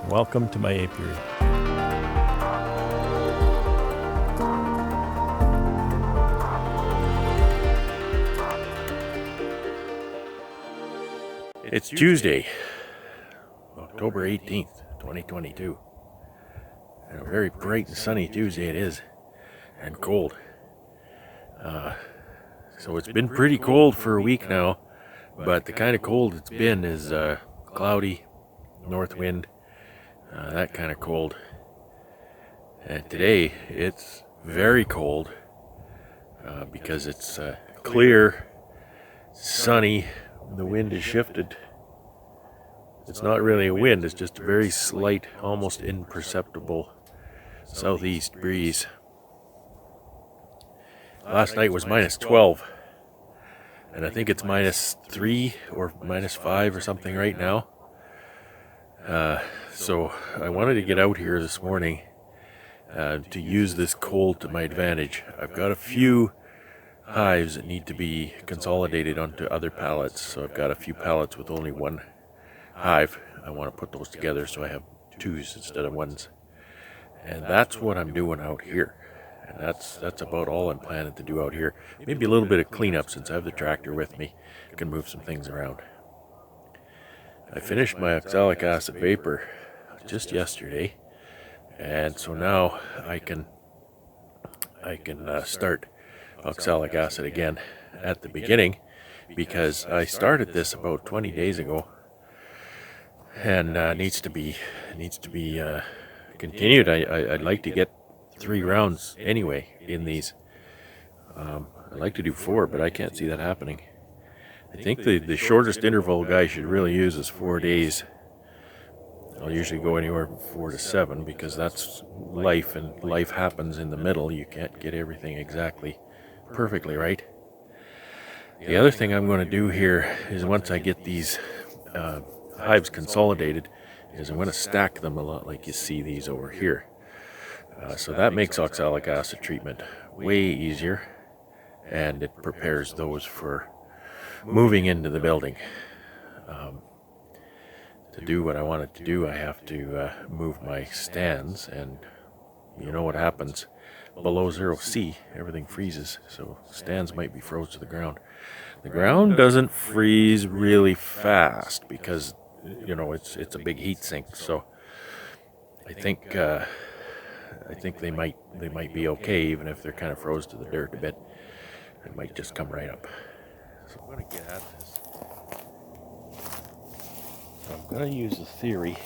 Welcome to my apiary. It's Tuesday, October 18th, 2022. And a very bright and sunny Tuesday it is, and cold. So it's been pretty cold for a week now, but the kind of cold it's been is cloudy, north wind, that kind of cold. And today it's very cold because it's clear, sunny, the wind is shifted. It's not really a wind, it's just a very slight, almost imperceptible southeast breeze. Last night was minus 12, and I think it's minus 3 or minus 5 or something right now. So I wanted to get out here this morning to use this cold to my advantage. I've got a few hives that need to be consolidated onto other pallets, so I've got a few pallets with only one hive. I want to put those together so I have twos instead of ones, and that's what I'm doing out here. And that's about all I'm planning to do out here. Maybe a little bit of cleanup since I have the tractor with me. I can move some things around. I finished my oxalic acid vapor just yesterday, and so now I can start oxalic acid again at the beginning, because I started this about 20 days ago, and needs to be continued. I'd like to get 3 rounds anyway in these. I'd like to do 4, but I can't see that happening. I think the shortest interval guy should really use is 4 days. I'll usually go anywhere from 4 to 7 because that's life, and life happens in the middle. You can't get everything exactly perfectly right. The other thing I'm going to do here is, once I get these hives consolidated, is I'm going to stack them a lot like you see these over here. So that makes oxalic acid treatment way easier, and it prepares those for moving into the building. To do what I wanted to do, I have to move my stands, and you know what happens below 0°C, everything freezes, so stands might be froze to the ground. The ground doesn't freeze really fast because, you know, it's a big heat sink, so I think they might be okay, even if they're kind of froze to the dirt a bit. It might just come right up. So I'm going to get at this. I'm going to use the theory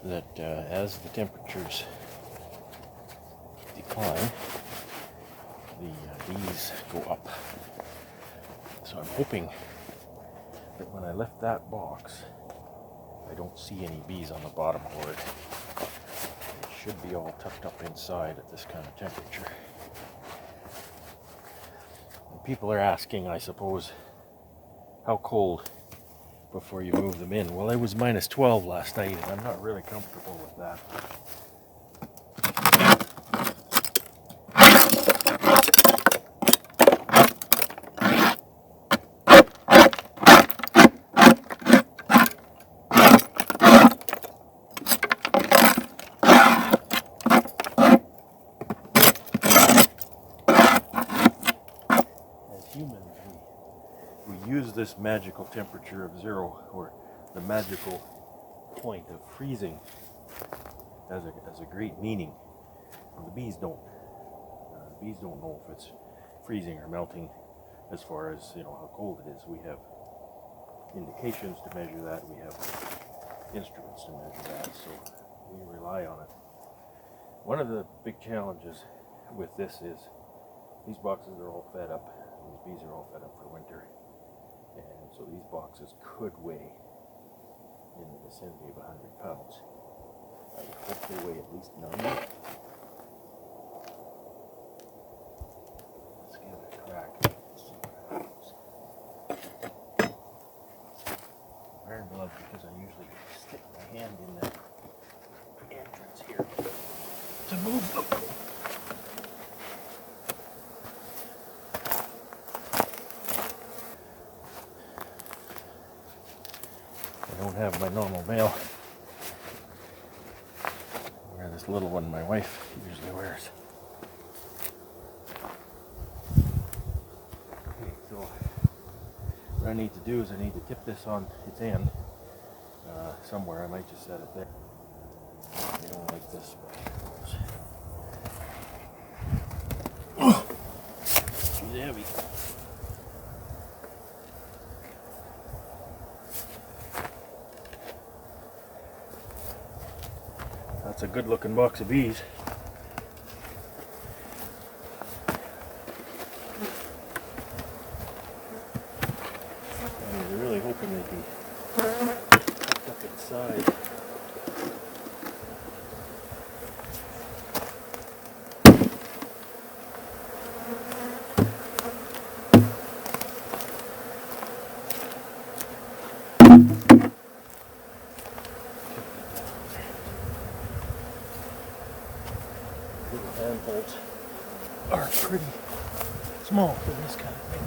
that as the temperatures decline, the bees go up. So I'm hoping that when I lift that box, I don't see any bees on the bottom board. It should be all tucked up inside at this kind of temperature. And people are asking, I suppose, how cold before you move them in. Well, it was minus 12 last night, and I'm not really comfortable with that. Humans, we use this magical temperature of 0, or the magical point of freezing, as a great meaning. And the bees don't. The bees don't know if it's freezing or melting as far as, you know, how cold it is. We have indications to measure that. We have instruments to measure that, so we rely on it. One of the big challenges with this is these boxes are all fed up. These bees are all fed up for winter, and so these boxes could weigh in the vicinity of 100 pounds. I would hope they weigh at least 90. Let's give it a crack. See what happens. Iron glove, because I usually stick my hand in the entrance here to move them. I don't have my normal mail this little one my wife usually wears. Okay, so what I need to do is I need to tip this on its end somewhere. I might just set it there. I don't like this, but she's heavy. That's a good looking box of bees. I'm really hoping they can tucked up inside. Little handholds are pretty small for this kind of thing.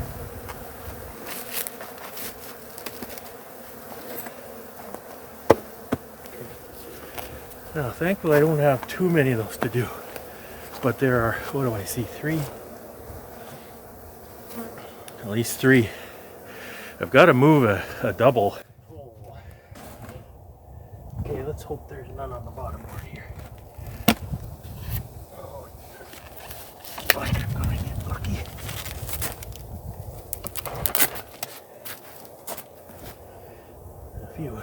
Now, thankfully I don't have too many of those to do, but there are, what do I see, 3? At least 3. I've got to move a double. Okay, let's hope there's none on the bottom board here. Oh, I'm gonna get lucky. A few.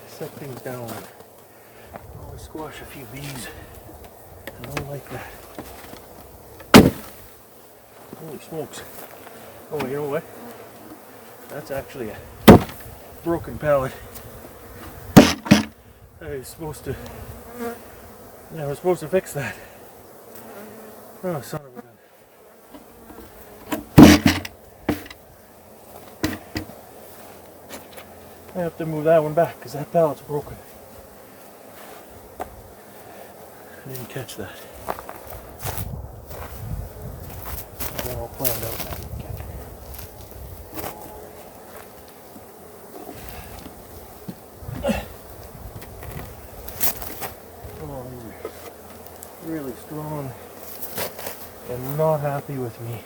Set things down. I'll squash a few bees. I don't like that. Holy smokes. Oh, you know what? That's actually a broken pallet. I was supposed to fix that. Oh, son of a gun. I have to move that one back because that pallet's broken. I didn't catch that. It's all planned out. I didn't catch it. Oh, you're really strong and not happy with me.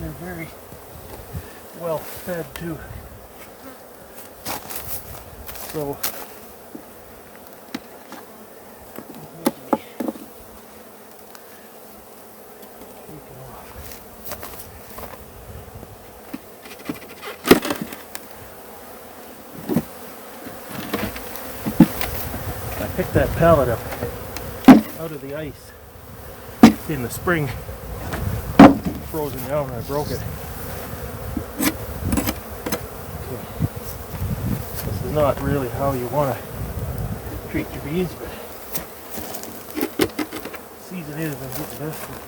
They're very well fed too. So I picked that pallet up out of the ice in the spring, frozen down, and I broke it. Okay. This is not really how you want to treat your bees, but season is I get the best of them.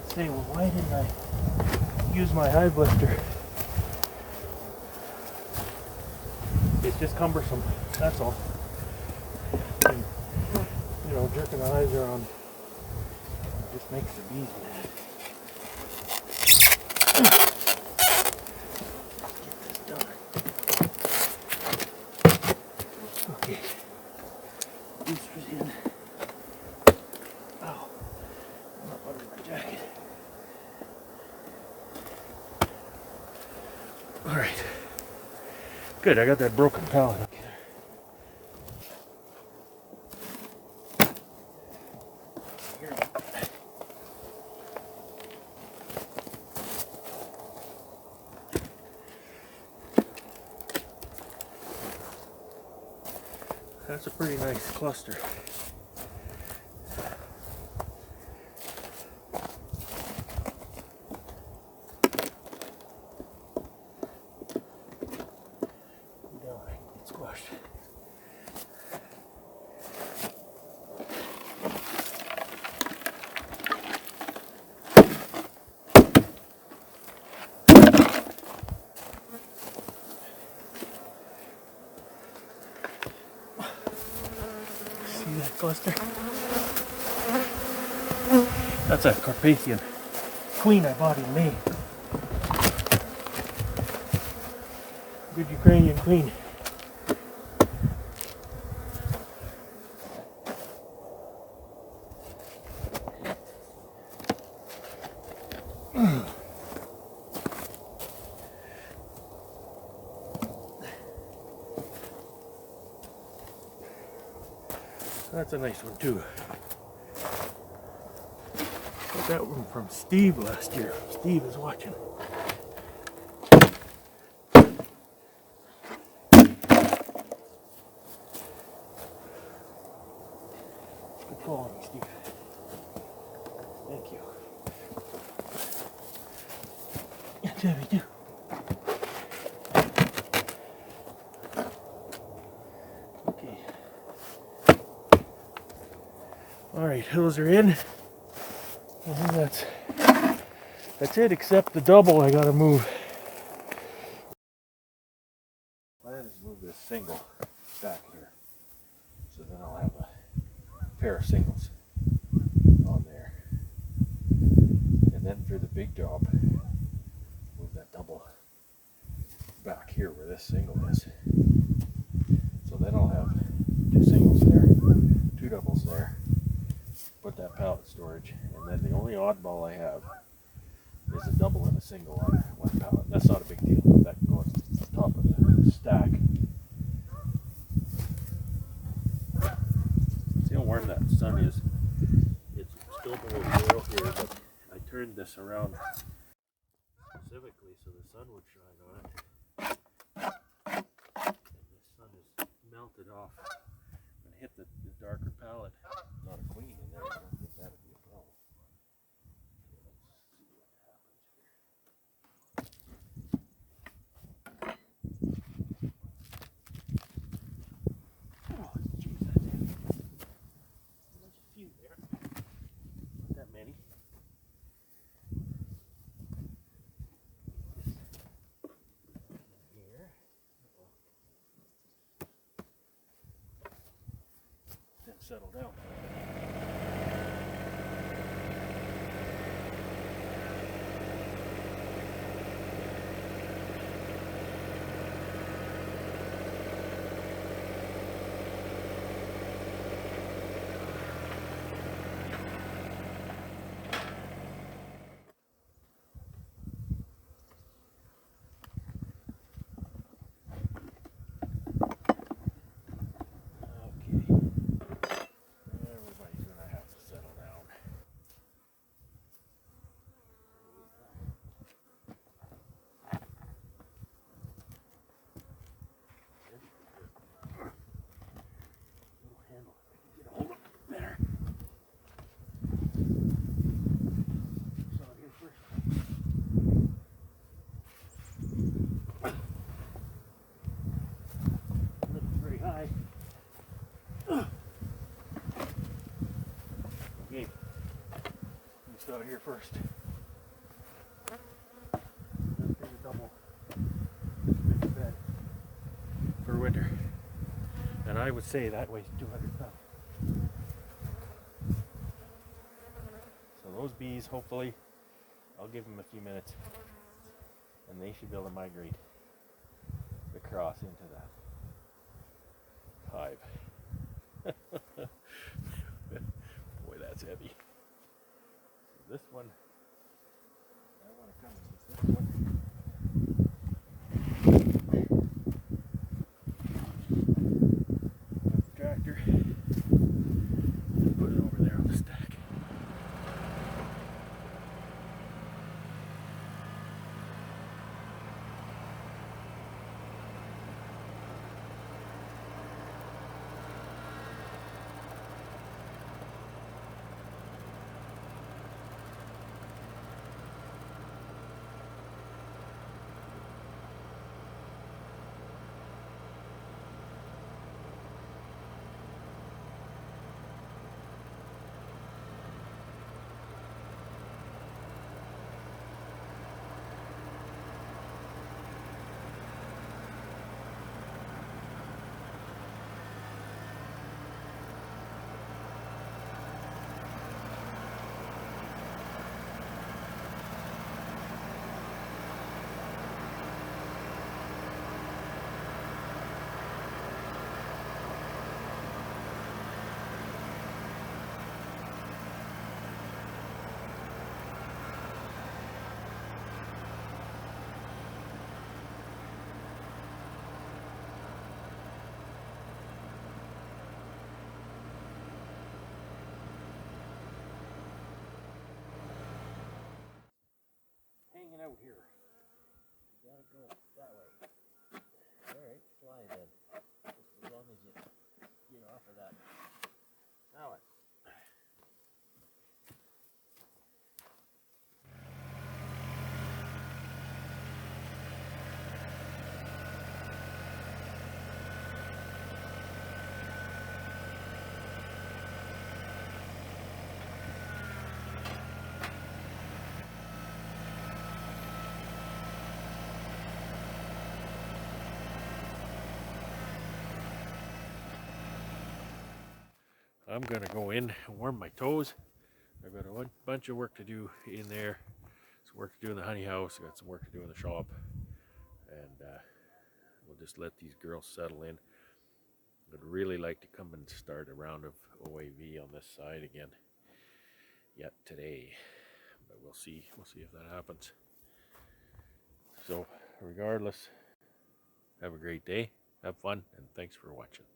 Say, well, why didn't I use my hive lifter? It's just cumbersome, that's all. And, you know, jerking the hives around just makes the bees mad. Get this done. Okay. Boosters in. Ow. I'm not under my jacket. Alright. Good, I got that broken pallet up here. That's a pretty nice cluster. cluster. That's a Carpathian queen I bought in May. Good Ukrainian queen. That's a nice one too. Got that one from Steve last year. Steve is watching. Good following, Steve. Thank you. It's heavy too. Okay. Alright, those are in. I think that's it, except the double I gotta move. I had to move this single back here. So then I'll have a pair of singles on there. And then for the big job, move that double back here where this single is. So then I'll have 2 singles there, 2 doubles there. Put that pallet storage, and then the only oddball I have is a double and a single on one pallet. That's not a big deal. That can go on top of the stack. See how warm that sun is? It's still below 0 here, but I turned this around specifically so the sun would shine on it. And the sun is melted off and hit the darker pallet. Not a queen in there. I don't think that would be a problem. Oh, geez, that's heavy. There's a few there. Not that many. Here. Then settle down. Okay, let's go out here first. Let's take a double bed for winter. And I would say that weighs 200 pounds. So those bees, hopefully, I'll give them a few minutes and they should be able to migrate across into that hive. Boy, that's heavy. So this one, I want to come with this one. With the tractor, and put it over there on the stack. around here. You gotta go that way. Alright, slide then. Just as long as you get off of that pallet. I'm gonna go in and warm my toes. I've got a bunch of work to do in there. Some work to do in the honey house. I've got some work to do in the shop. And we'll just let these girls settle in. I'd really like to come and start a round of OAV on this side again yet today. But we'll see. We'll see if that happens. So regardless, have a great day. Have fun, and thanks for watching.